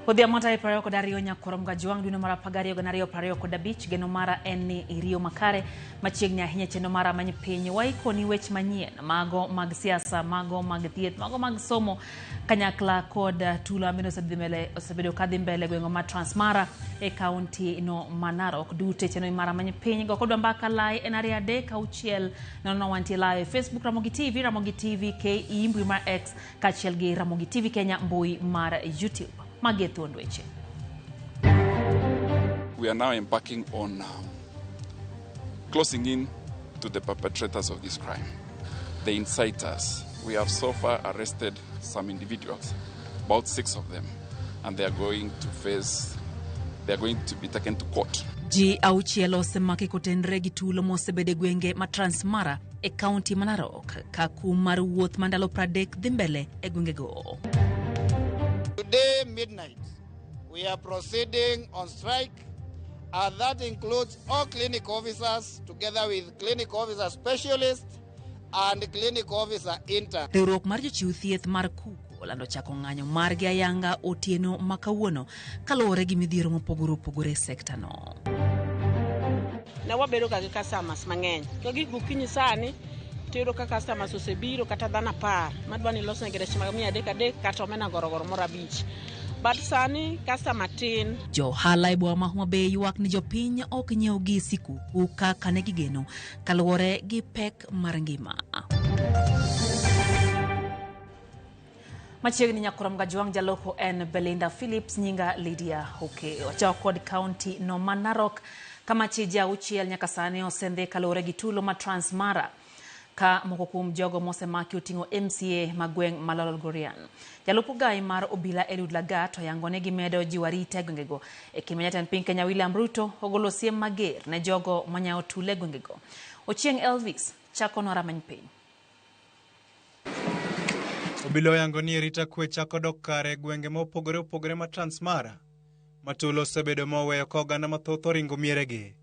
Odhia mata e prayo kod ariyo nyakorom gajuang duno mara pagario ganario prayo kod abich geno mara en ni iriyo makare machiegni ahinya chenro mara many piny waikoni wech manyien mago mag siasa, mago mag thieth, mago mag somo kanyakla kod tulo amino osebedo kadhi mbele gwengo ma Transmara e kaunti no Narok dute chenro mara many piny go kodwa mbaka lai en ari adek auchiel nono wantie live Facebook Ramogi TV KE mbui mar X kachiel gi Ramogi TV Kenya mbui mar YouTube. We are now embarking on closing in to the perpetrators of this crime, the inciters. We have so far arrested some individuals, about 6 of them, and they are going to be taken to court. Ji auchiel osemaki kotenre gi tulo mosebede gwenge ma Transmara e kaunti ma Narok ka kum mar wuoth mandalo 30 dhi mbele e gwengego. Today midnight, we are proceeding on strike, and that includes all clinic officers together with clinic officer specialists and clinic officer intern. Riwruok mar jochiw thieth mar Kuku olando chako ng'anyo margi ayanga otieno makawuono kaluwore gi midhiero mopogore e sekta no. Na wabedo ka customers mang'eny. To gokinyi sani tero ka customers osebiro kata dhana par madwani losne gereche mag 300 kata omena gorogoro moro 5. But sani customer tin. Jo hala bwa ma Homa Bay ywak ni jopiny ok nyiew gi sikuku kaka ne gigeno kaluwore gi pek mar ngima. Machiegni nyakorom gajuang jaloko en Belinda Phillips nyinga Lydia Hoke wacho kod county no Narok kama chiji auchiel nyaka sani osendhe kaluwore gi tulo ma Transmara ka moko kuom jogo mosemaki oting'o MCA magweng Lolgorian. Jalup gai mar obila Eliud Lagat oyangone gi medo jiwarite gwengego e kima jatend piny Kenya William Ruto ogolo siem mager ne jogo manyao tule gwengego. Ochieng Elvis chako nora many piny. Obila oyangoni rita kwe chako dok kare gwenge mopogore ma Transmara matulo osebedo moweyo ka oganda mathoth oringo mieregi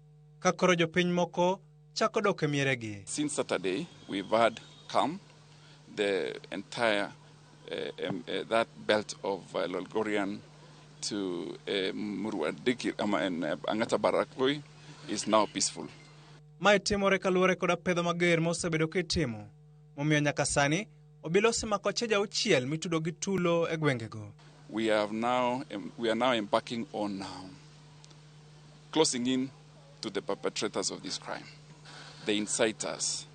ka koro jopiny moko chako dok e mieregi. Since Saturday, we've had calm. The entire that belt of Lolgorian to Murwadiki and Angata Barakoi is now peaceful. Mae timore kaluwore koda pedho mager mosebedo kitimo. Momiyo nyaka sani obila osemako cheja auchiel mitudo gi tulo e gwengego. We are now embarking on closing in to the perpetrators of this crime, the inciters,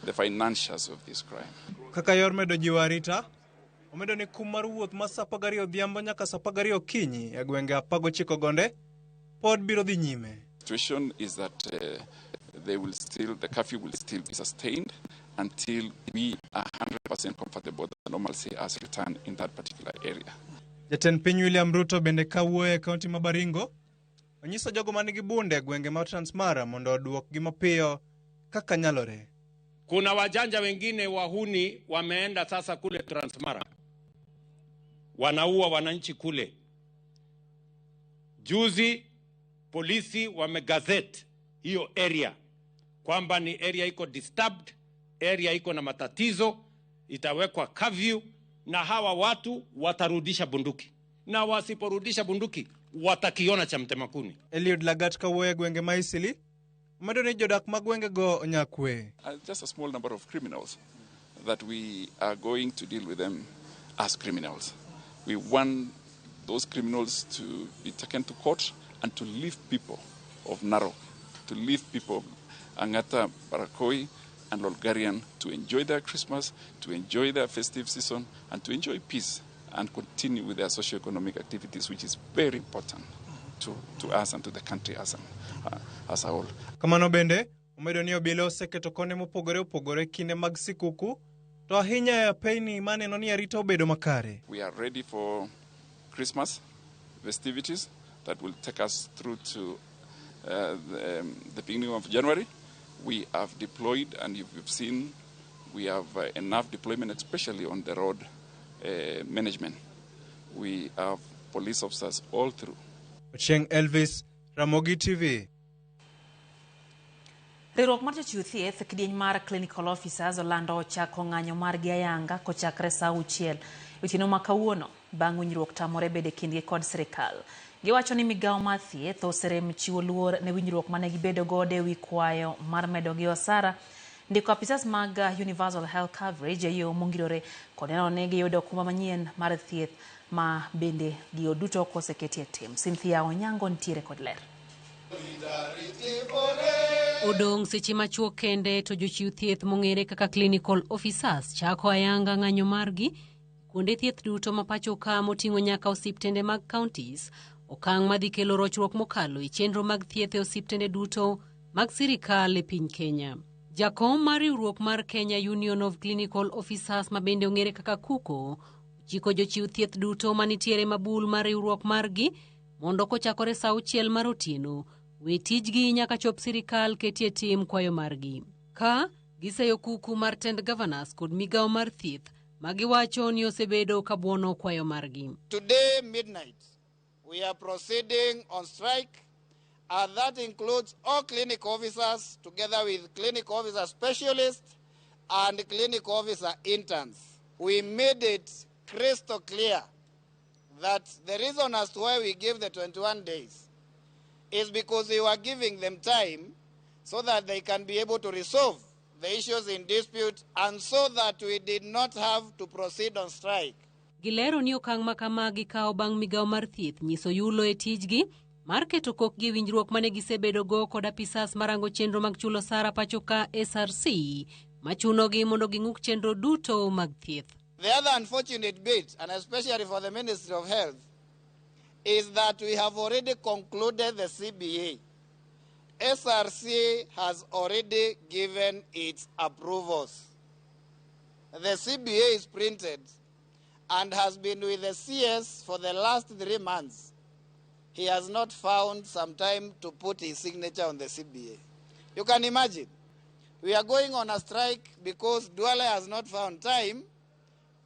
the financiers of this crime. Kaka yor medo jiwarita, omedo ni kum mar wuoth ma saa 12 odhiambo nyaka saa 12 okinyi e gwenge 19 gonde pod biro dhi nyime. The situation is that the curfew will still be sustained until we are 100% comfortable that normalcy has returned in that particular area. Jatend piny William Ruto bende kawuoyo e kaunti ma Baringo onyiso jogo manigi bunde gwenge ma Transmara mondo oduok gi mapiyo kaka nyalore. Kuna wajanja wengine wahuni wameenda sasa kule Transmara, wanaua wananchi kule. Juzi polisi wamegazette hiyo area kwamba ni area iko disturbed, area iko na matatizo, itawekwa curfew na hawa watu watarudisha bunduki, na wasiporudisha bunduki watakiona cha mtemakuni. Eliud Lagat kawuoyo gwenge ma Isili omedo ni jodak ma gwengego onyakwe. Just a small number of criminals that we are going to deal with them as criminals. We want those criminals to be taken to court and to leave people of Narok, to leave people of Angata Barakoi and Lolgorian to enjoy their Christmas, to enjoy their festive season, and to enjoy peace and continue with their socio-economic activities, which is very important to us and to the country as a whole. Kamano bende, omedo ni obila oseketo kone mopogore kinde mag sikuku, to ahinya ya peyni maneno ni arita obedo makare. We are ready for Christmas festivities that will take us through to the beginning of January. We have deployed, and you've seen, we have enough deployment, especially on the road management. We have police officers all through. Ochieng Elvis, Ramogi TV. Riwruok mar jochiw thieth kidieny mar clinical officers olando chako ng'anyo margi ayanga kochakre saa 6 otieno ma kawuono bang' winjruok tamore bede kindgi kod sirikal. Giwacho ni migawo mar thieth oserem chiwo luor ne winjruok mane gibedo godo e wi kwayo mar medo gi osara, ndiko apisas mag Universal Health Coverage e yo mongirore kod neno ne giyudo okumba manyien mar thieth ma bende giyo duto koseketi e tim. Cynthia Onyango ntiere kod ler. Odong' seche machuok kende to jochiw thieth mong'ere kaka clinical officers chako ayanga ng'anyo margi kuonde thieth duto ma pacho ka moting'o nyaka osiptende mag counties, okang' madhi kelo rochruok mokalo e chenro mag thieth e osiptende duto mag sirikal e piny Kenya. Jakom mar riwruok mar Kenya Union of Clinical Officers ma bende ong'ere kaka KUCO chiko jochiw thieth duto manitiere mabul mar riwruok margi mondo kochakore saa 6 mar otieno we tijgi nyaka chop sirikal ketie tim kwayo margi. Ka giseyo kuku mar tend governors kod migawo mar thieth magiwacho ni osebedo kabuono kwayo margi. Today midnight we are proceeding on strike. That includes all clinic officers together with clinic officer specialists and clinic officer interns. We made it crystal clear that the reason as to why we give the 21 days is because we were giving them time so that they can be able to resolve the issues in dispute and so that we did not have to proceed on strike. Gilero ni okang' makama gikawo bang' migawo mar thieth nyiso yulo e tijgi mar keto kokgi winjruok mane gisebedo go kod apisas marango chenro mag chulo sara pachoka SRC machunogi mondo ging'uk chenro duto mag thieth. The other unfortunate bit, and especially for the Ministry of Health, is that we have already concluded the CBA. SRC has already given its approvals. The CBA is printed and has been with the CS for the last 3 months. He has not found some time to put his signature on the CBA. You can imagine, we are going on a strike because Duale has not found time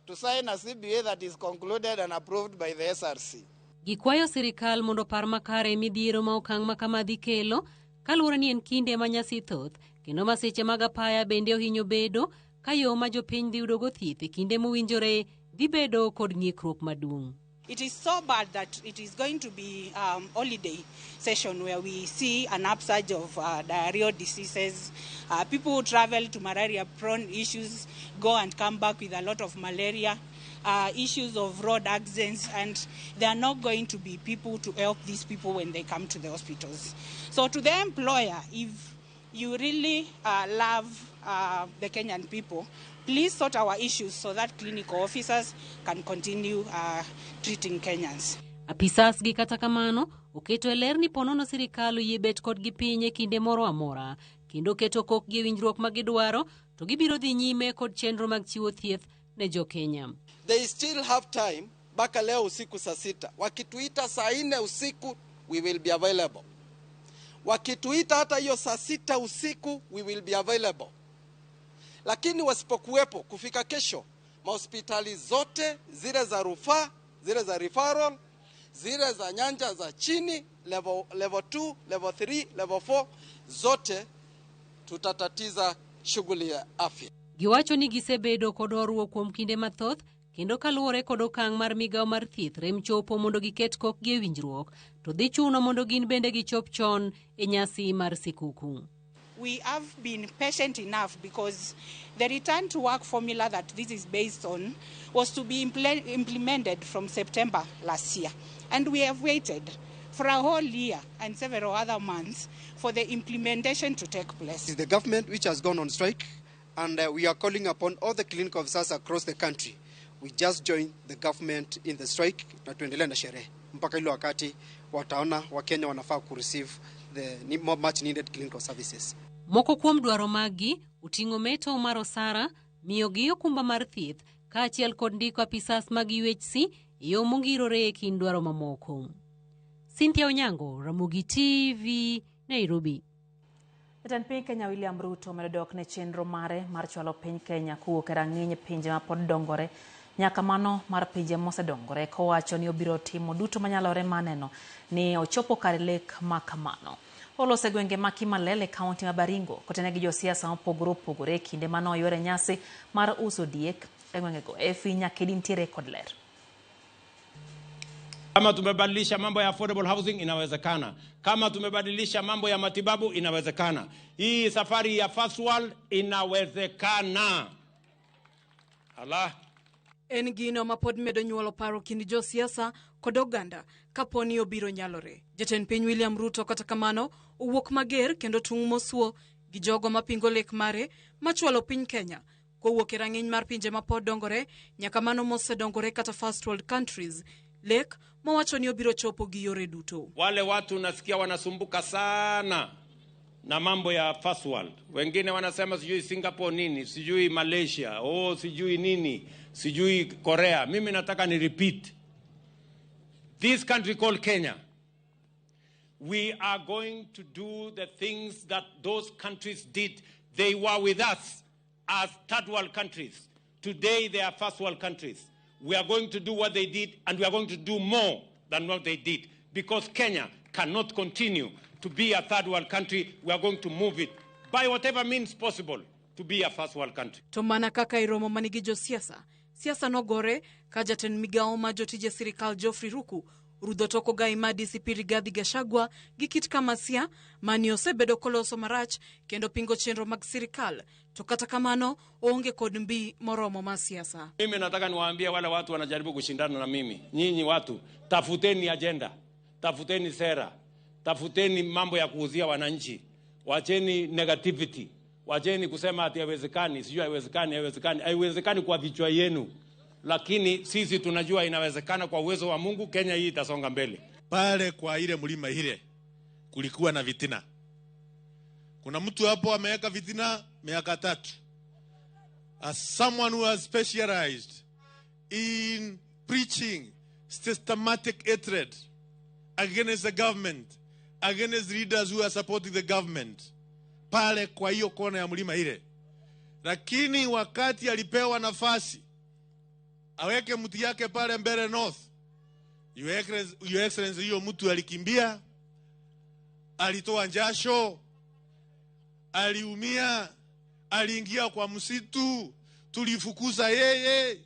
to sign a CBA that is concluded and approved by the SRC. Gikwayo sirikal mondo par makare midhiero ma okang' makama dhi kelo kaluwore ni en kinde ma nyasi thoth kendo masiche mag apaya bende ohinyo bedo ka yo ma jopiny dhi yudogo thieth e kinde mowinjore dhi bedo kod ng'ikruok maduong'. It is so bad that it is going to be holiday session where we see an upsurge of diarrheal diseases. People who travel to malaria-prone issues go and come back with a lot of malaria, issues of road accidents, and there are not going to be people to help these people when they come to the hospitals. So to the employer, if you really love the Kenyan people, please sort our issues so that clinical officers can continue treating Kenyans. Apisas gi kata kamano oketo ler ni ponono sirikal yibet kod gi piny e kinde moro amora kendo keto kokgi winjruok ma gidwaro to gibiro dhi nyime kod chenro mag chiwo thieth ne jo Kenya. They still have time mpaka leo usiku saa 6. Wakituita saa 4 usiku we will be available. Wakituita hata hiyo saa 6 usiku we will be available. Lakini wasipokuwepo kufika kesho, mahospitali zote zile za rufaa, zile za referral, zile za nyanja za chini, level 2, level 3, level 4, zote tutatatiza shughuli ya afya. Giwacho ni gisebedo kod horuok kuom kinde mathoth kendo kaluwore kod okang' mar migawo mar thieth rem chopo mondo giket kokgi e winjruok to dhi chuno mondo gin bende gichop chon e nyasi mar sikuku. We have been patient enough because the return to work formula that this is based on was to be implemented from September last year. And we have waited for a whole year and several other months for the implementation to take place. It's the government which has gone on strike, and we are calling upon all the clinic officers across the country. We just joined the government in the strike na tuendelee na sherehe mpaka ile wakati wataona Wakenya wanafaa kureceive the much needed clinical services. Moko kuom dwaro magi uting'o meto mar osara, miyogi okumba mar thieth kaachiel kod ndiko apisas mag UHC yo mongirore e kind dwaro mamoko. Cynthia Onyango, Ramogi TV, Nairobi. Jatend piny Kenya William Ruto medo dok ne chenro mare mar chwalo piny Kenya kowuok e rang'iny pinje ma pod dongore nyaka mano mar pinje mosedongore kowacho ni obiro timo duto manyalore maneno ni ochopo kar lek ma kamano. olose gwenge ma Kimalele kaunti ma Baringo kotenegi josiasa mopogore opogore kinde mano yore nyasi mar uso diek e gwengego. Efi Nyakedi ntiere kod ler. Kama tumebadilisha mambo ya affordable housing inawezekana. Kama tumebadilisha mambo ya matibabu inawezekana. Hii safari ya First World inawezekana. Allah. En gino ma pod medo nyuolo paro kind josiasa kod oganda kaponi obiro nyalore. Jatend piny William Ruto kata kamano owuok mager kendo tung' mosuo gi jogo mapingo lek mare machwalo piny Kenya kowuok e rang'iny mar pinje ma pod dongore nyaka mano mosedongore kata first world countries. Lek mawacho ni obiro chopo gi yore duto. Wale watu nasikia wanasumbuka sana na mambo ya first world. Wengine wanasema sijui Singapore nini, sijui Malaysia, sijui nini, sijui Korea. Mimi nataka ni repeat. This country called Kenya, we are going to do the things that those countries did. They were with us as third world countries. Today they are first world countries. We are going to do what they did, and we are going to do more than what they did, because Kenya cannot continue to be a third world country. We are going to move it by whatever means possible to be a first world country. To mana kaka iromo manigi josiasa, siasa nogore ka jatend migao ma jotije sirikal Geoffrey Ruku rudho toko gai ma DCP Rigathi Gachagua gi kit Kamasia mani osebedo koloso marach kendo pingo chenro mag sirikal. To kata kamano onge kod mbi moromo ma siasa. Mimi nataka niwaambie wale watu wanajaribu kushindana na mimi. Nyinyi watu, tafuteni agenda, tafuteni sera, tafuteni mambo ya kuuzia wananchi. Wacheni negativity. Wacheni kusema ati haiwezekani, sijui haiwezekani. Haiwezekani kwa vichwa yenu. Lakini sisi tunajua inawezekana kwa uwezo wa Mungu. Kenya hii itasonga mbele. Pale kwa ile mlima ile kulikuwa na vitina. Kuna mtu hapo ameweka vitina miaka 3. As someone who has specialized in preaching systematic hatred against the government, against leaders who are supporting the government, pale kwa hiyo kona ya mlima ile. Lakini wakati alipewa nafasi aweke mtu yake pale mbele north, Your Excellency, hiyo mtu alikimbia, alitoa njasho, aliumia, aliingia kwa msitu, tulifukuza yeye,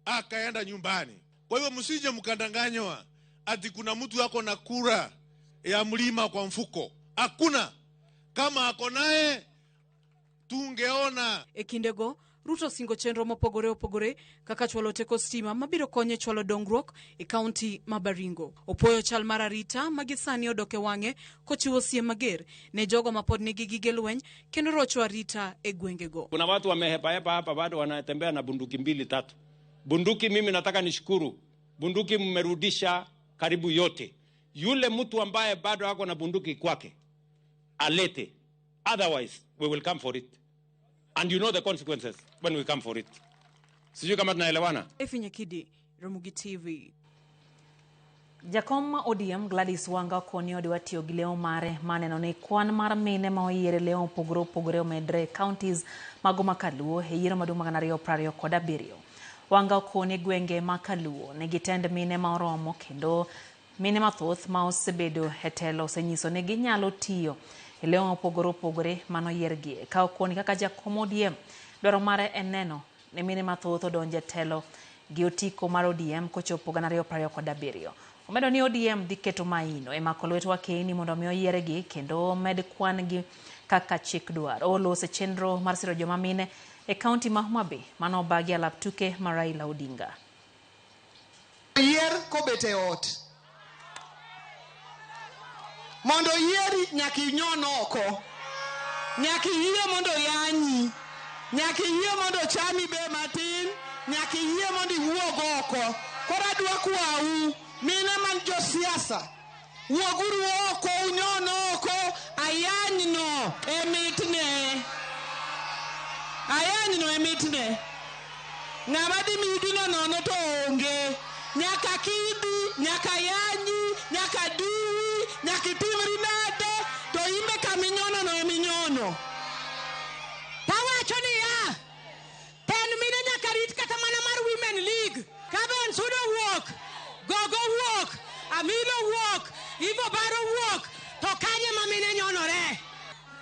akaenda nyumbani. Kwa hivyo msije mkandanganywa ati kuna mtu yako na kura ya mlima kwa mfuko. Hakuna. Kama ako naye tungeona. Ekindego Ruto singo chenro mopogore opogore kaka chwalo teko stima mabiro konye chwalo dongruok e kaunti ma Baringo. Opoyo chal mar arita magisani odoke wang'e kochiwo siem mager ne jogo mapod nigi gige lweny kendo rocho arita e gwengego. Kuna watu wamehepa hapa bado wanatembea na bunduki 2-3. Bunduki mimi nataka nishukuru. Bunduki mmerudisha karibu yote. Yule mtu ambaye bado hako na bunduki kwake alete. Otherwise we will come for it. And you know the consequences when we come for it. Sijui kama tunaelewana. Efi Nyakedi, Ramogi TV. Jakom ODM Gladys Wanga koni odiwa tiyo gi leo mare maneno ni kwan mar mine ma oyiere leo opogore omedre counties mago makaluo e yiero maduong' mag 2027. Wanga koni gwenge makaluo ne gitend mine ma oromo kendo mine mathoth ma osebedo e telo osenyiso ni ginyalo tiyo e leo opogore mano yiergie. Ka okoni kaka jakom ODM dwaro mare en neno ne mine mathoth odonje telo gi otiko mar ODM kochopo 2027. Omedo ni ODM dhi keto maino e mako lwet wakeni mondo mi oyiergi kendo med kwan gi kaka chik dwaro. Olose chenro mar siro joma mine e kaunti ma Homa Bay mano bagi alap tuke mar Raila Odinga. Yier kobete ot. Mondo yieri nyaki nyon oko. Nyaki yie mondo yanyi. Nyaki yie mondo chami be matin. Nyaki yie mondo iwuog oko. Kora dwa kwau mine man josiasa. Wuoguru oko, unyon oko, ayanyno emitne. Ayanyno emitne. Ng'ama di migino nono to onge. Nyaka kidi, nyaka yanyi, nyaka diwi, nyaka timri nade, to imbe kaminyono no eminyono. Tawacho ni ya, ten mine nyaka rit kata mana mar Women League. Kaben Sudo walk, Gogo walk, Amilo walk, Ivo Baro walk, to kanye mamine nyonore.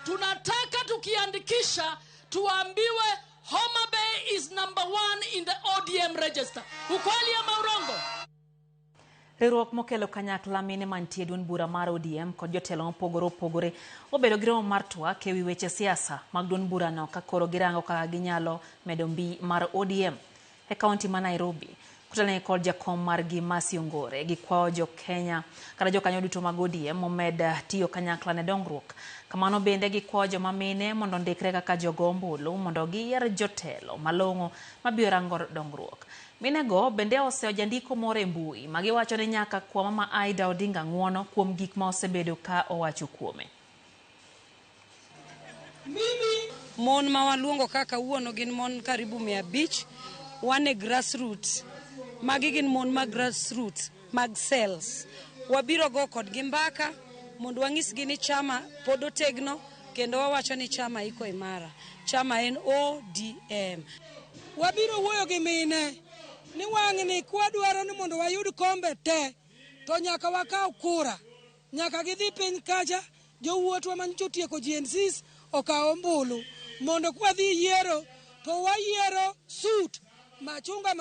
Tunataka tukiandikisha tuambiwe Homa Bay is number 1 in the ODM register. Ukweli ama urongo? Riwruok mokelo kanyakla mine mantie duond bura mar ODM kod jotelo mopogore obedo gi romo mar twak ewi weche siasa mag duond burano ka koro girango kaka ginyalo medo mbi mar ODM e kaunti ma Nairobi. Kutelane kod jakom margi Mercy Ongore gikwayo jo Kenya kata jokanyo duto mag ODM momed tiyo kanyakla ne dongruok. Kamano bende gikwayo joma mine mondo ndikre kaka jogo ombulu mondo giyier jotelo malong'o mabiro rango dongruok. Minego bende osejandiko moro e mbui magiwacho ni nyaka kwa mama Aida Odinga ng'uono kuom gik ma osebedo ka owacho kuome. Mon ma waluongo kaka wuono gin mon karibu 500 wane grassroots. Magi gin mon mag grassroots mag cells. Wabiro go kod gimbaka mondo wang'isgi ni chama pod otegno kendo wawacho ni chama iko imara. Chama en ODM. Wabiro wuoyo gi mine ni wang'ni kwadwaro ni mondo wayud kombe te to nyaka wakaw kura. Nyaka gidhi piny kacha jowuotwa manyocha tieko GNCs okaw ombulu mondo kwadhi yiero to wayiero suit machunga.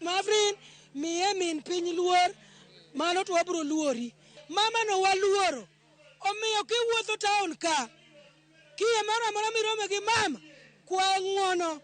Mafrin miye min piny luor mano to wabro luori. Mama no waluoro. Omiyo kiwuotho town ka kiye mara mara mirome gi mama kwa ng'uono.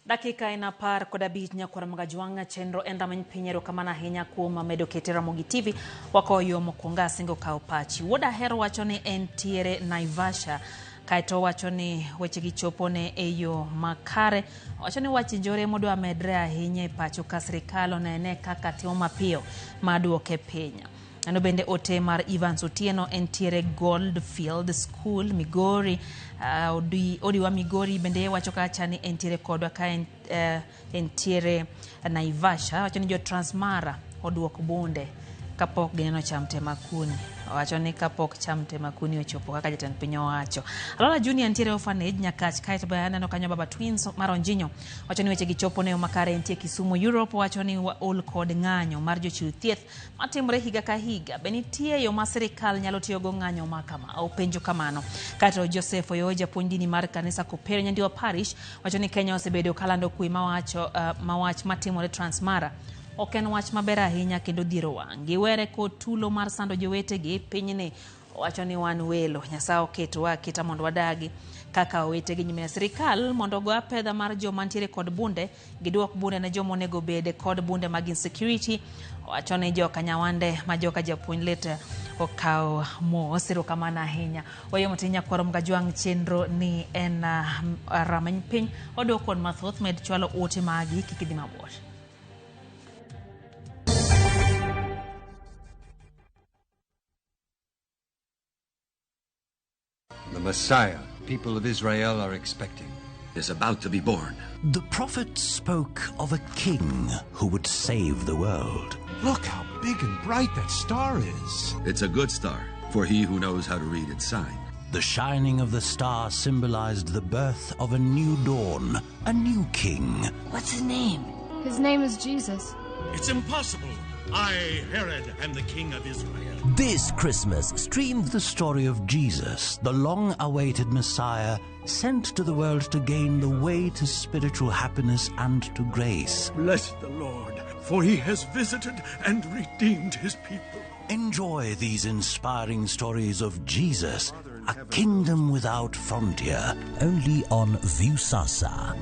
Dakika ina par kod abich nyakwara mga juanga chenro enda many pinyero kama na hinya kuoma medo ketera mogi TV wako yo mokonga singo kao pachi. Woda hero wacho ni entiere Naivasha kaito wacho ni weche gichopo ne eyo makare. Wacho ni wachinjore modwa medre ahinya pacho ka sirikal onene kaka timo mapiyo maduoke penya. Ano bende ote mar Evans Otieno entiere Goldfield School Migori. Odi wa Migori bende wacho kacha ni entiere kodwa ka entiere Naivasha. Wacho ni jo Transmara oduoko bunde kapok gineno chamtema kuni. Wacho ni kapok chamtema kuni ochopo kaka jatend piny owacho. Alola Junior entiere orphanage Nyakach kaito bayana no kanyo Baba Twins Maronjinyo. Wacho ni weche gichopo ne makare entie Kisumu Europe. Wacho ni ol kod ng'anyo mar jochiw thieth matimore higa ka higa. Benitie yo ma sirikal nyalo tiyo go ng'anyo makama au penjo kamano. Kaito Joseph Oyo japuonj dini mar kanisa Kopere Nyandiwa Parish wacho ni Kenya osebedo kalando kuwi mawach matimore Transmara. Oken wach maber ahinya kendo dhiro wang'. Giwere kod tulo mar sando jowetegi pinyni. Wacho ni wan welo Nyasaye oketwa kita mondo wadagi kaka owetegi nyime sirikal mondo go apedha mar joma ntiere kod bunde giduok bunde ne joma onego bede kod bunde mag insecurity. Wacho ni joka Nyawande ma joka japuonj leta okaw mo siro kama na ahinya. Oyo mtinya kwaro mga juang chenro ni en ramany piny odo kod mathoth med chwalo ote magi kikidhi mabor. The Messiah, people of Israel are expecting, is about to be born. The prophet spoke of a king who would save the world. Look how big and bright that star is. It's a good star for he who knows how to read its sign. The shining of the star symbolized the birth of a new dawn, a new king. What's his name? His name is Jesus. It's impossible. I, Herod, am the king of Israel. This Christmas, stream the story of Jesus, the long-awaited Messiah, sent to the world to gain the way to spiritual happiness and to grace. Bless the Lord, for he has visited and redeemed his people. Enjoy these inspiring stories of Jesus, a kingdom without frontier, only on Viusasa.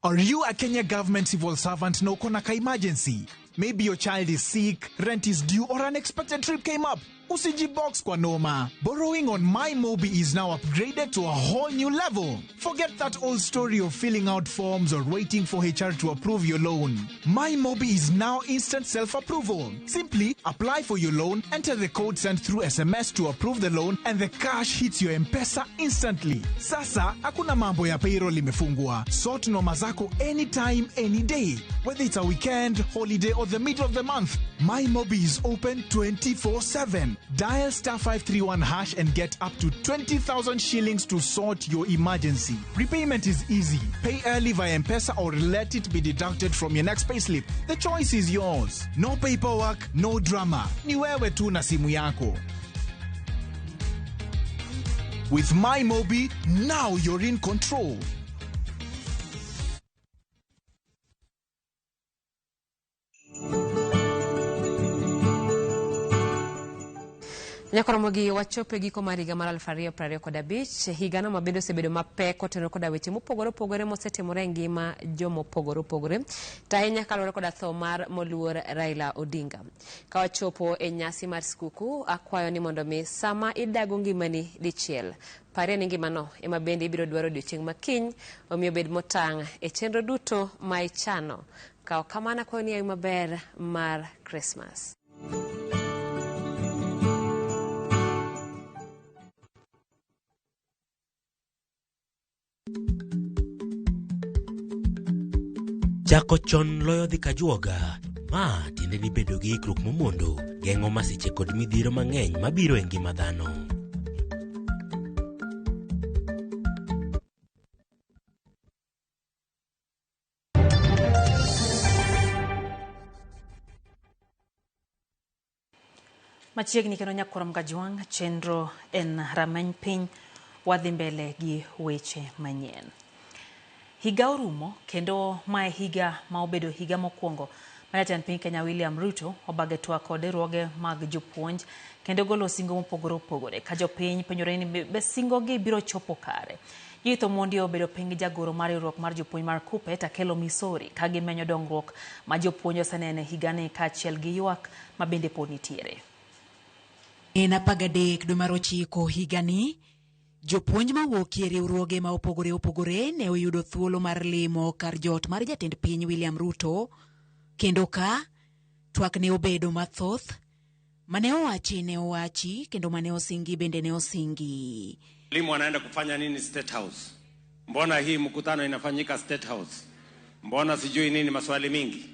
Are you a Kenya government civil servant na uko na ka emergency? Maybe your child is sick, rent is due, or unexpected trip came up. Usijibox kwa noma. Borrowing on MyMobi is now upgraded to a whole new level. Forget that old story of filling out forms or waiting for HR to approve your loan. MyMobi is now instant self-approval. Simply apply for your loan, enter the code sent through SMS to approve the loan, and the cash hits your M-Pesa instantly. Sasa, hakuna mambo ya payroll imefungwa. Sort noma zako anytime, any day. Whether it's a weekend, holiday, or the middle of the month, MyMobi is open 24/7. Dial *531# and get up to 20,000 shillings to sort your emergency. Repayment is easy. Pay early via M-Pesa or let it be deducted from your next payslip. The choice is yours. No paperwork, no drama. Ni wewe tu na simu yako. With MyMobi, now you're in control. Nyakoromogi wachope giko mar higa mar 2025 higano mabedo sebedo mapek otero koda weche mopogore opogore mosetimore ngima jomo opogore opogore tahinya kalore koda tho mar moluor Raila Odinga. Ka wachopo e nyasi mar skuku akwayo ni mondo mi sama idago ngimani dichiel pare ni ngimano ema bende ibiro dwaro odiochieng' makiny omiyo bed motang' e chenro duto ma ichano ka kamana kwa ni maber mar Christmas. Chako chon loyo dhi kajuoga, ma tiende ni bedo gi ikruok momondo, geng'o masiche kod midhiero mang'eny mabiro e ngima dhano. Machiegni kendo Nyakorom Gajwang' chenro en rameny piny wadhi mbele gi weche manyien. Higa orumo kendo mae higa ma obedo higa mokwongo Jatend piny Kenya William Ruto obage twak kod riwruoge mag jopuonj kendo golo singo mopogore opogore ka jopiny penjore ni be singogi biro chopo kare. Jitho mondi obedo piny jagoro mar riwruok mar jopuonj mar KUPPET Akelo Misori ka gimenyo dongruok ma jopuonj osenene higani kaachiel gi ywak ma bende pod nitiere. En 13 dwe mar 9 higani jopuonj mawuok e riwruoge ma opogore opogore ne oyudo thuolo mar limo kar jot mar jatend piny William Ruto kendo ka twak ne obedo mathoth mane owachi kendo mane osingi bende ne osingi. Walimu wanaenda kufanya nini State House? Mbona hii mkutano inafanyika State House? Mbona sijui nini, maswali mingi.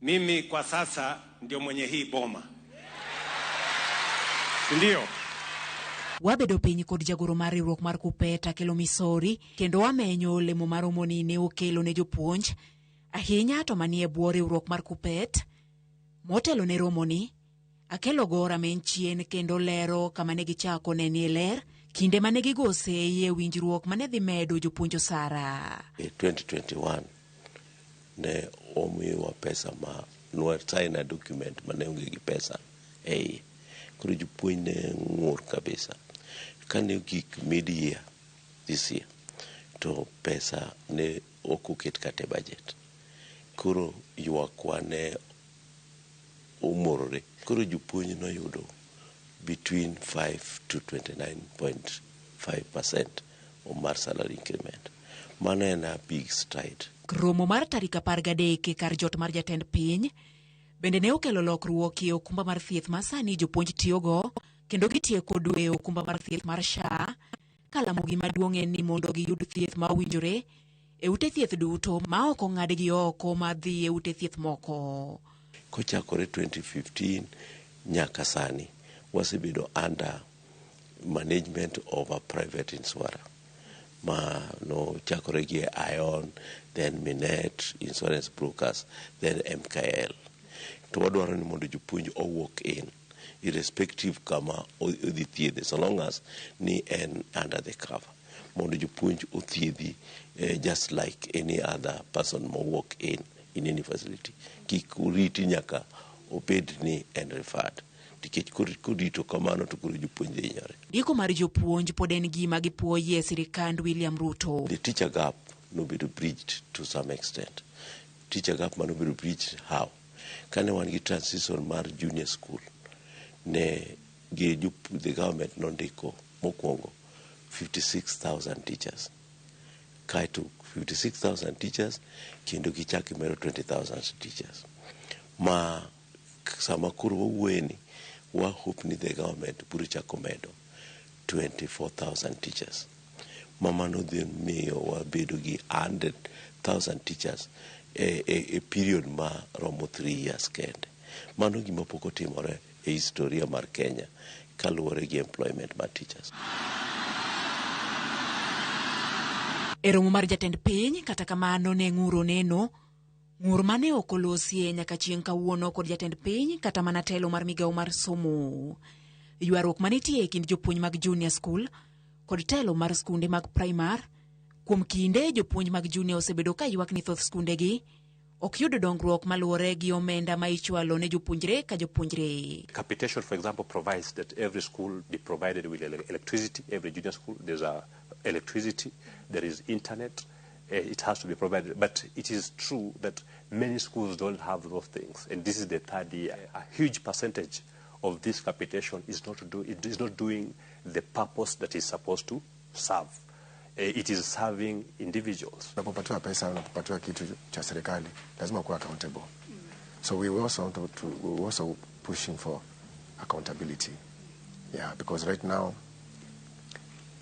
Mimi kwa sasa ndio mwenye hii boma. Ndio. Wabedo piny kod jagoro mar riwruok mar KUPPET Akelo Misori kendo wamenyo lemo mar omoni ne okelo ne jopuonj ahinya to manie bwo riwruok mar KUPPET. Motelo ne romoni Akelo gora menchien kendo lero kama ne gichako nenie ler kinde mane gigose e winjruok mane dhi medo jopuonj osara. 2021 ne omiwa pesa ma nuar sign document mane onge gi pesa koro jopuonj ne ng'ur kabisa. Kane gik mid-year this year to pesa ne okoket kate budget, koro ywakwa ne umorore. Koro jopuonj noyudo between 5 to 29.5% mar salary increment. Mano en a big stride. Romo mar tarik 13 kar jot mar jatend piny bende ne okelo lokruok e okumba mar thieth ma sani jopuonj tiyogo kendo gitieko dwe okumba mar thieth mar SHA kalamo gi maduong' en ni mondo giyud thieth ma owinjore e ute thieth duto ma ok ong'adgi oko ma dhi e ute thieth moko. Kochakore 2015 nyaka sani wasebedo under management of a private insurer ma no chakore gi Ion, then Minet Insurance Brokers, then MKL. To wadwaro ni mondo jopuonj owuok in irrespective kama odhi thiedhe so long as ni en under the cover, mondo jopuonj othiedhi just like any other person mowuok in any facility. Kik uriti nyaka obed ni en referred, tikech kodito kamano to koro jopuonj dhi hinyore. Ndiko mar jopuonj pod en gima gipuoye sirikand William Ruto. The teacher gap nobedo bridged to some extent. Teacher gap manobedo bridged how? Kane wan gi transition mar junior school ne the government nondiko mokwongo 56,000 teachers. Kaito 56,000 teachers kendo gichaki mero 20,000 teachers. Ma sama kuro wawueni wa hope ni the government buru chako medo 24,000 teachers. Mama no dhi miyo wabedo gi 100,000 teachers a period ma romo 3 years kende. Mano gima pok otimore e historia mar Kenya kaluwore gi employment mar teachers. E romo mar jatend piny kata kamano ne ng'uro neno ng'ur mane okolosie nyaka chieng' kawuono kod jatend piny kata mana telo mar migawo mar somo. Ywaruok manitie e kind jopuonj mag junior school kod telo mar skunde mag primar. Kuom kinde jopuonj mag junior osebedo ka ywak ni thoth skundegi ok yud dongruok maluwore gi omenda ma ichwalo ne jopuonjre ka jopuonjre. Capitation, for example, provides that every school be provided with electricity. Every junior school, there's electricity, there is internet. It has to be provided. But it is true that many schools don't have those things. And this is the third year. A huge percentage of this capitation is not doing the purpose that is supposed to serve. It is serving individuals. Unapopatiwa pesa, unapopatiwa kitu cha serikali, lazima kuwa accountable. So we also pushing for accountability. Yeah, because right now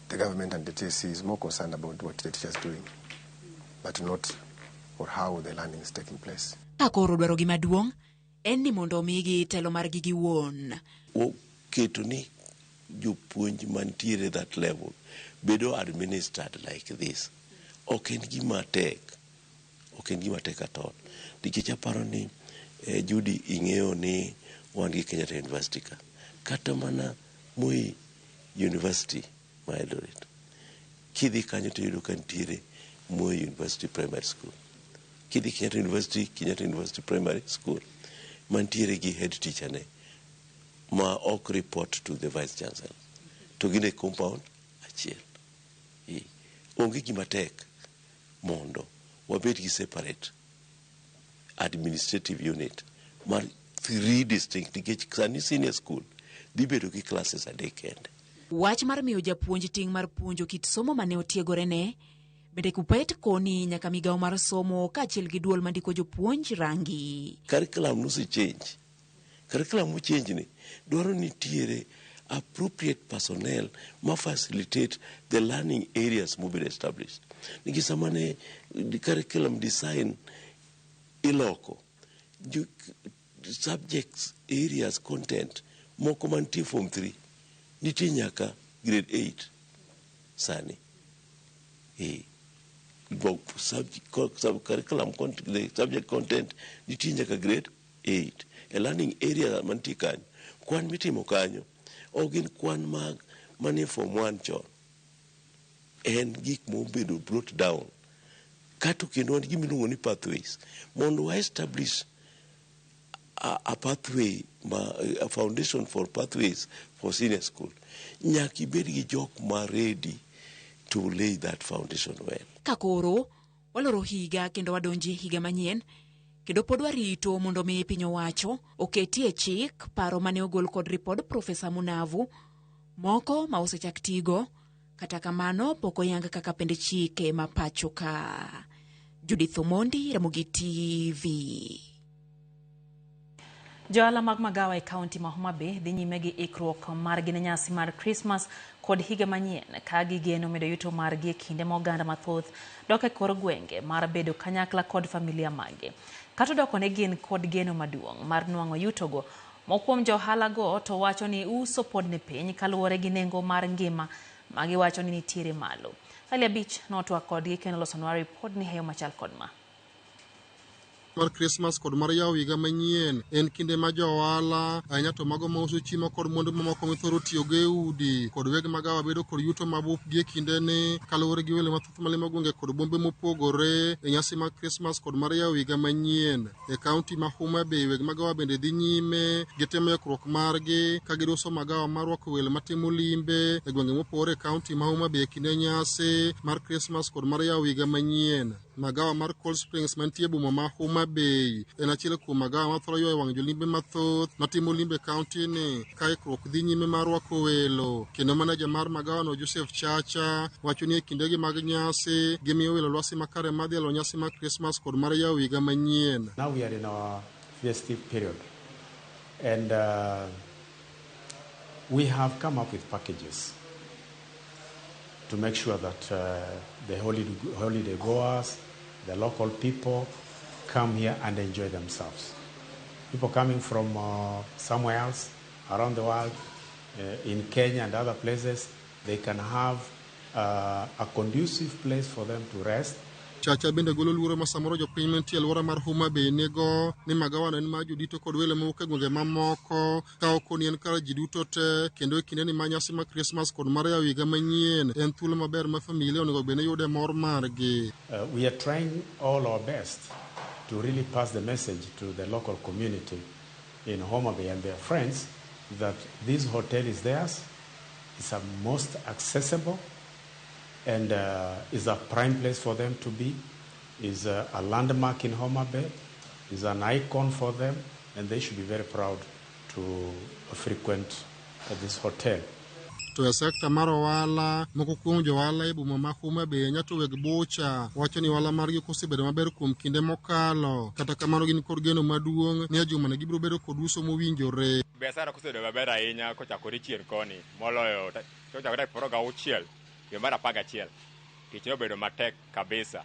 the government and the TSC is more concerned about what the teachers doing, but not or how the learning is taking place. Akoro dwaro gima duong' en ni mondo omigi telo margi giwuon. Keto ni jopuonj mantiere that level bedo administered like this. Ok en gima tek at all. Nikech aparo ni Judy ing'eyo ni wan gi Kenyatta University ka. Kata mana Moi University ma Eldoret. Kidhi kanyo to yudo ka nitiere Moi University Primary School. Kidhi Kenyatta University Primary School. Mantiere gi head teacher ne ma ok report to the vice chancellor. To gine compound achiel. Onge gima tek mondo wabed gi separate administrative unit mar 3 distinct nikech sani senior school dhi bedo gi classes adek kende. Wach mar miyo japuonj ting' mar puonjo kit somo mane otiegorene bende kupet koni nyaka migawo mar somo kaachiel gi duol mandiko jopuonj rangi. Curriculum change ni dwaro nitiere appropriate personnel ma facilitate the learning areas mobile established. Niki samane curriculum design iloko subjects, areas, content moko mantie form 3 nitie nyaka grade 8 sani. Curriculum the subject content nitie nyaka grade 8. A learning area mantie kanyo kwan mitimo kanyo ogin kwan mag manie form 1 chon. En gik mobedo brought down. Kato kendo wan gimiluongo ni pathways. Mondo wa establish a pathway, a foundation for pathways for senior school. Nyaki bed gi jok ma ready to lay that foundation well. Kakoro, waloro higa kendo wadonji higa manyien. Kendo pod warito mondo mi piny owacho oketie chik paro mane ogol kod ripod Profesa Munavu moko ma osechak tigo kata kamano pok oyang kaka pende chike ma pacho ka. Judith Omondi, Ramogi TV. Joala mag magawa e kaunti ma Homa Bay dhi nyime gi ikruok margi ne nyasi mar Christmas kod higa manyien ka gigeno medo yuto margi e kinde ma oganda mathoth dok e kor gwenge mar bedo kanyakla kod familia magi. Kato doko ne gin kod geno maduong' mar nwang'o yutogo, mokuom johala go to wacho ni uso pod ne piny kaluwore gi nengo mar ngima magi wacho ni nitiere malo. Alia Beach notwak kodgi kendo losonwa ripod ni heyo machal kod ma. Mar Christmas kod mar yawo higa manyien en kinde ma johala ahinya to mago ma uso chiemo kod mwandu mamoko mithoro tiyogo e udi kod weg magawa bedo kod yuto mabup gi e kinde ni kaluwore gi welo mathoth malimo gwenge kod bombe mopogore e nyasi mar Christmas kod mar yawo higa manyien. E kaunti ma Homa Bay weg magawa bende dhi nyime gi temo ikruok margi ka giduso magawa marwako welo matimo limbe e gwenge mopogore e kaunti ma Homa Bay e kinde nyasi mar Christmas kod mar yawo higa manyien. Magawa mar Cold Springs mantie boma ma Homa Bay en achiel kuom magawa mathoro ywayo wang' jolimbe mathoth matimo limbe kaunti ni ka ikruok dhi nyime mar rwako welo. Kendo manager mar magawa no Joseph Chacha wacho ni e kindegi mag nyasi gimiyo welo lwasi makare madhi alo nyasi mar Christmas kod mar yawo higa manyien. Now we are in our festive period and we have come up with packages to make sure that the holiday goers, the local people come here and enjoy themselves. people coming from somewhere else around the world, in Kenya and other places, they can have a conducive place for them to rest. Chacha bende golo luoro ma samoro jopiny mantie alwora mar Homa Bay nego ni magawa en ma jodito kod welo mawuok e gwenge mamoko ka ok onien kar ji duto te kendo e kinde ni ma nyasi ma Christmas kod mar yawo higa manyien en thuolo maber ma familia onego bed ni yude mor margi. We are trying all our best to really pass the message to the local community in Homa Bay and their friends that this hotel is theirs, it's a most accessible, and is a prime place for them to be, is a landmark in Homa Bay, is an icon for them, and they should be very proud to frequent this hotel. To e sekta mar ohala moko kuom johala e boma ma Homa Bay nyato weg bocha wacho ni ohala margi kosebedo maber kuom kinde mokalo kata kamano gin kod geno maduong' ni juma ne gibiro bedo kod uso mowinjore. Biashara kosebedo maber ahinya kochakore chien koni moloyo kochakore 16 dwe mar 11 tich nobedo matek kabisa.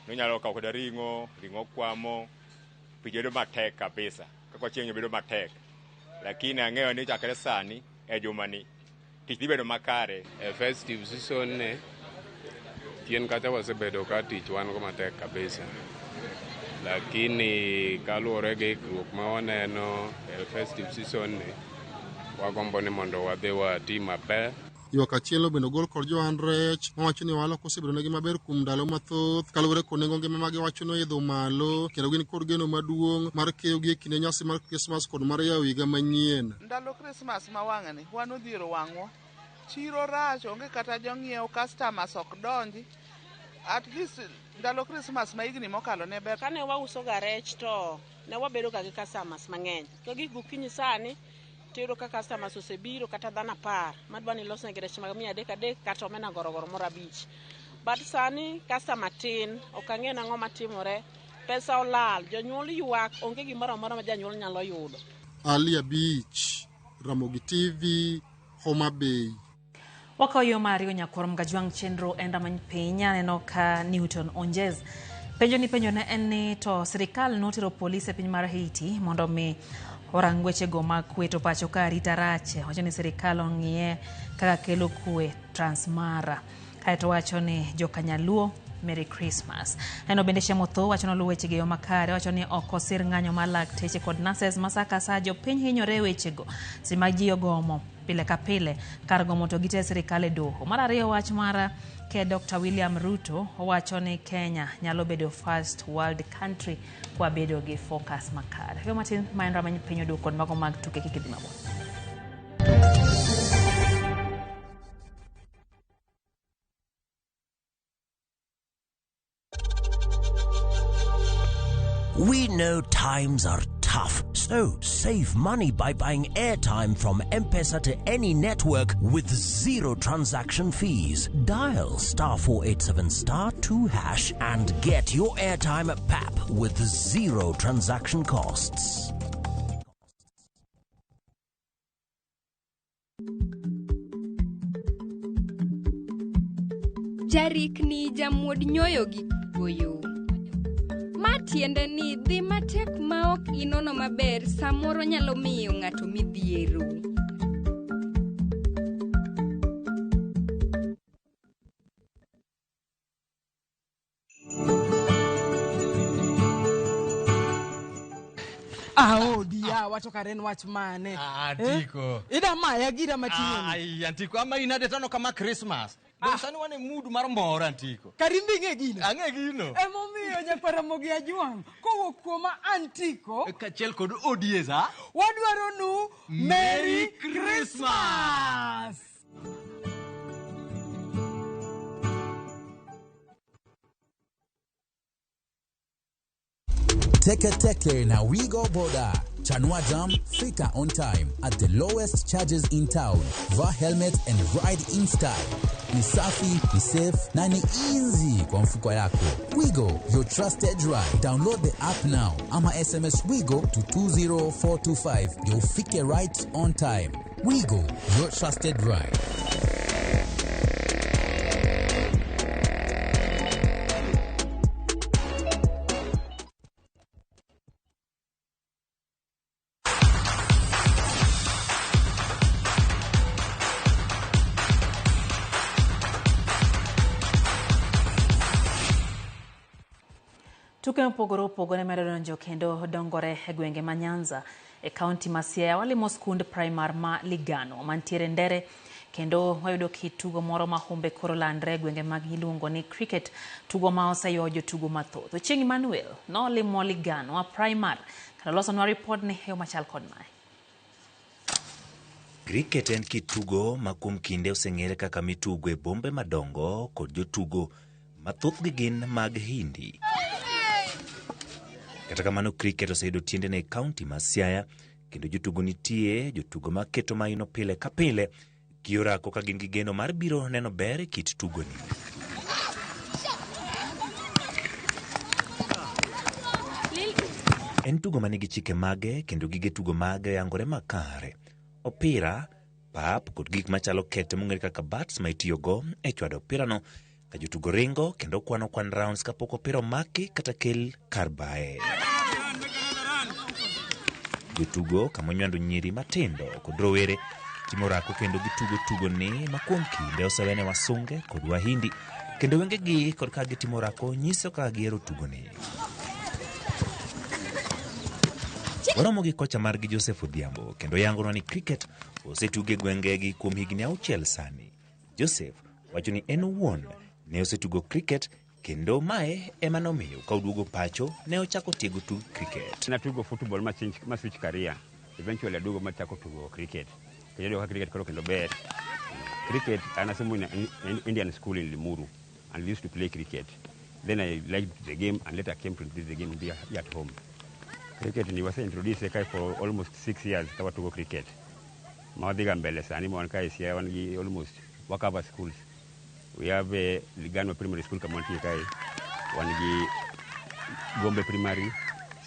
Nonyalo kawo koda ring'o kwamo pijedo matek kabisa kaka chieng' bedo matek, lakini ang'eyo ni chakre sani e juma ni tich dhi bedo makare. Festive season ne tien kacha wasebedo ka tich wan go matek kabisa, lakini kaluwore gi ikruok ma waneno e festive season ne wagombo ni mondo wadhi wati maber. Ywak achielo bende ogol kod Joan Rech mawacho ni ohala kosebedo negi maber kuom ndalo mathoth kaluwore kod nengo ngima ma giwacho no idho malo kendo gin kod geno maduong' mar keyo gi e kinde nyasi mar Christmas kod mar yawo higa manyien. Ndalo Christmas ma wang'ni wan odhiero wang'wa, chiro rach, onge kata jong'iewo, customers ok donji. At least ndalo Christmas ma higni mokalo ne ber. Kane wauso ga rech to ne wabedo ga gi customers mang'eny. Ka gik gokinyi sani tero ka customers osebiro kata dhano 10 madwani losne rech mag 300 kata omena gorogoro moro 5. But sani customer tin, ok ang'e nang'o matimore, pesa olal, jonyuol ywak, onge gimoro amora ma janyuol nyalo yudo. Alia Beach, Ramogi TV, Homa Bay. Wakayo Mario Nyakorom Gajwang chenro enda many pinya neno ka Newton Onjez. Penjo ne en ni to sirikal notero polise piny mar Haiti mondo mi orang weche go mag kwe to pacho ka rita rache. Wacho ni sirikal ong'iye kaka kelo kwe Transmara. Kaeto wacho ni jokanyaluo Merry Christmas. Eno bende Shemotho wacho no weche ge yo makare, wacho ni oko sir ng'anyo mar lakteche kod nurses masaka sa jopiny hinyore weche go sima ji ogomo pile ka pile kar gomo to gite sirikal e doho. Mar ariyo wach mara ke Dr. William Ruto wacho ni Kenya nyalo bedo first world country kwa bedo gi focus makare. Yo matin maenra manyi pinyo do kod mago mag tuke kikidhi mabon. We know times are tough, so save money by buying airtime from M-Pesa to any network with zero transaction fees. Dial *487*2# and get your airtime PAP with zero transaction costs. Jarikni jamuod nyoyo gi goyo. Matiende ni dhi matek ma ok inono maber samoro nyalo miyo ng'ato midhiero. Dia wacho karen wach mane? Antiko. Ida maya gira matini. Ai antiko ama inade tano kama Christmas. Dosani wane mood mar mor antiko. Karimbi ng'e gino. Ang'e gino. Emomiyo Nyakaramogi Ajwang kowuok kuoma antiko kachiel kod odieza wadwaro nu Merry Christmas. Teke na Wigo Boda. Chanua Jam, fika on time at the lowest charges in town. Vaa helmet and ride in style. Ni safi, ni safe, na ni easy kwa mfuko yako. Wigo, your trusted ride. Download the app now. Ama SMS Wigo to 20425. You'll fike right on time. Wigo, your trusted ride. Tuke mopogore opogore medo donjo kendo dongore e gwenge ma Nyanza e kaunti ma Siaya. Walimo skund primar ma Ligano mantiere Ndere kendo wayudo kitugo moro ma humbe koro landre gwenge mag iluongo ni cricket, tugo ma oseyo jotugo mathoth. Ochieng' Emmanuel no limo Ligano wa primar kendo losonwa report ni heyo machal kod mae. Cricket en kitugo ma kuom kinde oseng'ere kaka mitugo e bombe madongo kod jotugo mathoth gin mag Hindi. Kata kamano cricket oseyudo tiendene e kaunti ma Siaya kendo jotugo nitie, jotugo ma keto maino pile ka pile giorako ka gin gi geno mar biro neno ber e kit tugoni. En tugo manigi chike mage kendo gige tugo mage yangore makare. Opira, pap kod gik machalo kete mong'ere kaka bats ma itiyogo e chwado opirano ka jotugo ringo kendo kwano kwan rounds kapok opira omaki kata kel kar bae. Jotugo kama onywando nyiri matindo kod rowere timo rako kendo gitugo tugoni ma kuom kinde osewene wasunge kod wahindi kendo wengegi kod ka gitimo rako nyiso kaka gihero tugoni. Waromo gi kocha margi Joseph Odhiambo kendo yangonwa ni cricket osetuge gwengegi kuom higni 6 sani. Joseph wacho ni en owuon ne osetugo cricket kendo mae ema nomiyo ka oduogo pacho ne ochako tiego tug cricket. Natugo football ma switch career. Eventually aduogo ma chako tugo cricket. Kendo ka cricket koro kendo ber. Cricket anasomo in Indian school in Limuru and used to play cricket. Then I liked the game and later came to introduce the game here at home. Cricket ni wase introduce kai for almost 6 years kawa tugo cricket. Mawadhiga mbele sani mwan kai Siaya wan gi almost wakava schools. We have a Ligano Primary School Kamonti kai wan gi Gombe Primary,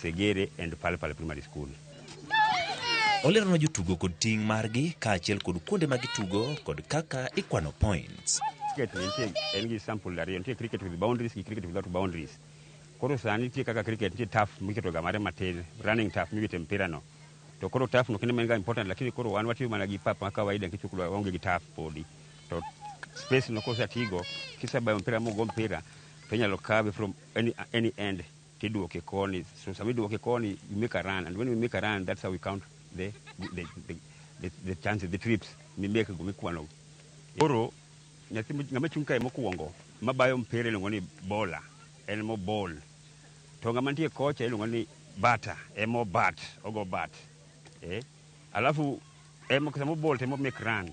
Segere and Palpal Primary School. Olerono jotugo kod ting' margi kaachiel kod kuonde ma gitugo kod kaka ikwano points. Cricket en gi sample ariyo, nitie cricket with boundaries gi cricket without boundaries. Koro sani nitie kaka cricket nitie turf miketo ga mare matin, running turf miwite mpira no. To koro turf no kende menga important, lakini koro wan watiyo mana gi pap ma kawaida nikech onge gi turf podi. To space no kosa tigo kisabayo mpira mo go mpira to nyalo kawe from any end tiduoke koni. So sami duoke koni you make a run, and when we make a run that's how we count the chances, the trips we make go mikwano. Koro nyathi ngama chung kae mokuongo mabayo mpira ilongo ni bowler, en mo ball. To ngama nitie kocha ilongo ni batter, emo bat, ogo bat. Alafu emo kama ball temo make run.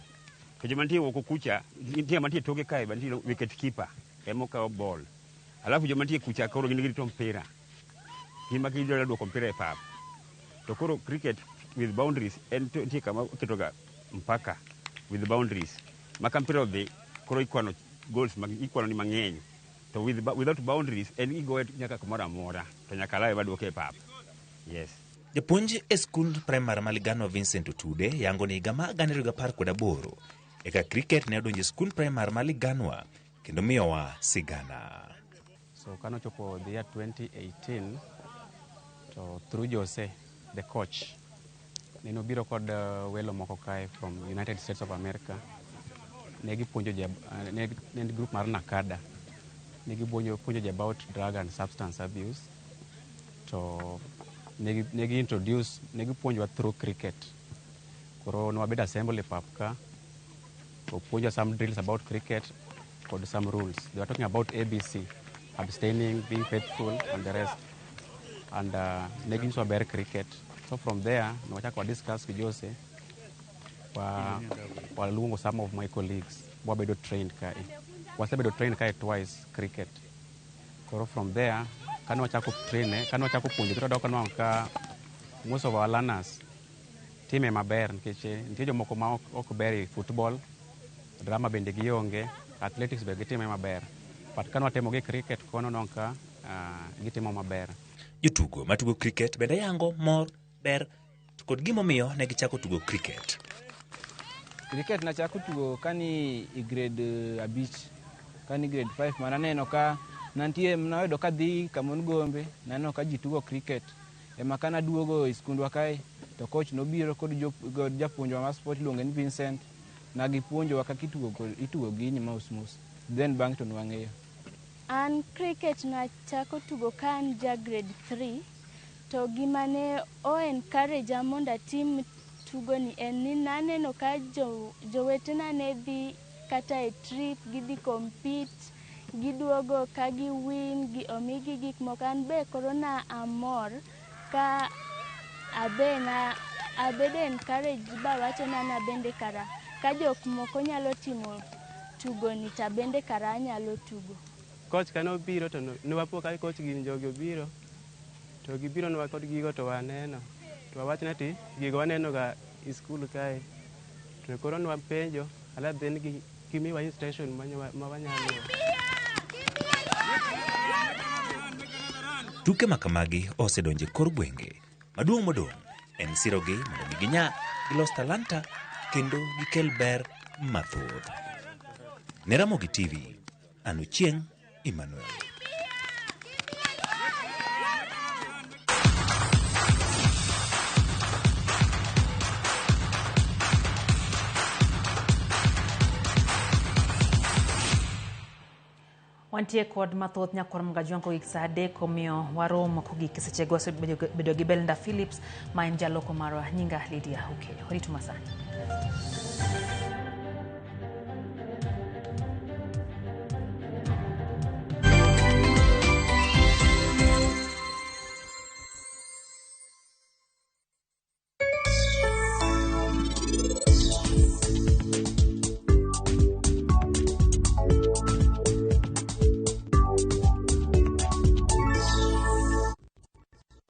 Kujuma nitie woko kucha, nitie mantie toge kae bantie wicket keeper, emo ka ball. Alafu joma nitie kucha koro gin girito mpira. Gima kidwa duoko mpira e pap. To koro cricket with boundaries en nitie kama ketoga mpaka with boundaries. Maka mpira odhi koro ikwano goals ikwano ni mang'eny. To without boundaries en igoe nyaka kumora amora to nyaka lawe baduoke e pap. Yes. Japuonj e skund primar ma Ligano Vincent Otude yango ni higa ma 2018 eka cricket ne odonjo e skund primar ma Liganwa kendo miyowa sigana. So kano chopo the year 2018 to through Jose the coach neno biro kod welo moko kae from United States of America. Negi puonjo ne group mar Nakada. Negi puonjo about drug and substance abuse. To negi introduce negi puonjwa through cricket. Koro no abed assembly pap ka. To puonjo some drills about cricket kod some rules. They were talking about ABC, abstaining, being faithful and the rest. And negi nso ber cricket. So from there, no chako discuss with Jose. Waluongo some of my colleagues wabedo trained kai. Wasebedo trained kai twice cricket. Koro from there, kano chako puonjo kito doko no ka most of our learners time maber nikech nitie jomoko ma ok ber e football, drama bende gionge, athletics be gitime maber. But kano atemo gi cricket kono no ka gitimo maber. Jotugo matugo cricket bende yango mor ber kod gimomiyo ne gichako tugo cricket. Cricket na chako tugo kani i grade 5, kani grade 5 mana neno ka nantie mnawedo ka dhi kamon Gombe, naneno ka ji tugo cricket. Ema kana duogo iskundwa kae to coach nobiro kod japuonjwa mar sport luonge ni Vincent na gipuonjowa kaka itugo gini mos. Then bang to nwang'eyo. An cricket nachako tugo ka an ja grade 3 to gima ne o encourage mondo atim tugo ni en ni naneno ka jowetena ne dhi kata e trip gidhi compete giduogo ka gi win gi omigi gik moko. An be koro na amor ka abedo encourage ba wacho na bende kara ka jok moko nyalo timo tugo ni ta bende kara anyalo tugo. Coach kane obiro to newapo ka coach gin jogi obiro to gibiro nwa kod gigo to waneno to wawachne ti gigo waneno ga e school kae to koro nwa penjo ala then gimiwa instruction ma wanyalo. Tuke makamagi osedonje kor gwenge. Maduong' modong' en sirogi mondo ginya gilos talanta kendo gikel ber mathoth. Ne Ramogi TV, an Ochieng' Emmanuel. Wantie kod mathoth nyakorom gajuanko gik saa 3 komio waromo kogik sechego bedo gi Belinda Phillips ma en jaloko marwa nyinga Lydia Okeyo. Horitu masani.